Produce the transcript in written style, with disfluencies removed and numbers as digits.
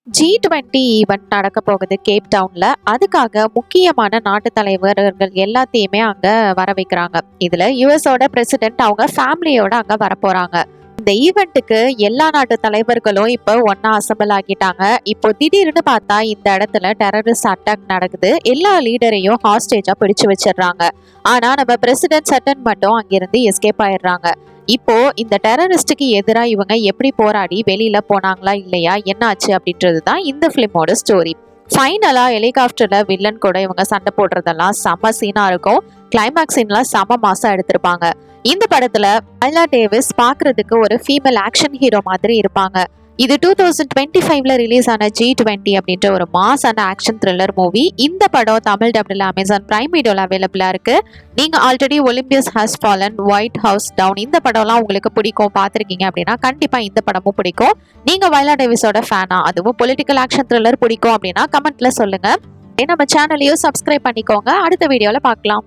G20 event நடக்க போகுது gap டவுன்ல. அதுக்காக முக்கியமான நாட்டு தலைவர்கள் எல்லாத்தையுமே அங்க வர வைக்கிறாங்க. இதுல யுஎஸோட பிரசிடென்ட் அவங்க ஃபேமிலியோட அங்க வரப்போறாங்க. இந்த ஈவெண்ட்டுக்கு எல்லா நாட்டு தலைவர்களும் இப்போ ஒன்னா அசம்பிள் ஆகிட்டாங்க. இப்போ திடீர்னு பார்த்தா இந்த இடத்துல டெரரிஸ்ட் அட்டாக் நடக்குது. எல்லா லீடரையும் ஹாஸ்டேஜா பிடிச்சு வச்சிடுறாங்க. ஆனா நம்ம பிரசிடென்ட் சட்டன் மட்டும் அங்கிருந்து எஸ்கேப் ஆயிடுறாங்க. இப்போ இந்த டெரரிஸ்டுக்கு எதிராக இவங்க எப்படி போராடி வெளியில போனாங்களா இல்லையா, என்ன ஆச்சு அப்படின்றது தான் இந்த ஃபிலிமோட ஸ்டோரி. ஃபைனலா ஹெலிகாப்டர்ல வில்லன் கூட இவங்க சண்டை போடுறதெல்லாம் செம சீனா இருக்கும். கிளைமேக்ஸ் சீன்லாம் செம மாசா எடுத்திருப்பாங்க. இந்த படத்துல வயலா டேவிஸ் பாக்குறதுக்கு ஒரு ஃபீமேல் ஆக்ஷன் ஹீரோ மாதிரி இருப்பாங்க. இது 2025ல ரிலீஸ் ஆன G20 அப்படின்ற ஒரு மாசான ஆக்ஷன் த்ரில்லர் மூவி. இந்த படம் தமிழ் டப்ல அமேசான் பிரைம் வீடியோல அவைலபிளா இருக்கு. நீங்க already Olympus has fallen, White House down இந்த படம்லாம் உங்களுக்கு பிடிக்கும் பார்த்துருக்கீங்க அப்படின்னா கண்டிப்பா இந்த படமும் பிடிக்கும். நீங்க வயலா டேவிஸோட ஃபேனா, அதுவும் பொலிட்டிக்கல் ஆக்ஷன் த்ரில்லர் பிடிக்கும் அப்படின்னா கமெண்ட்ல சொல்லுங்க. நம்ம சேனலையும் சப்ஸ்கிரைப் பண்ணிக்கோங்க. அடுத்த வீடியோல பார்க்கலாம்.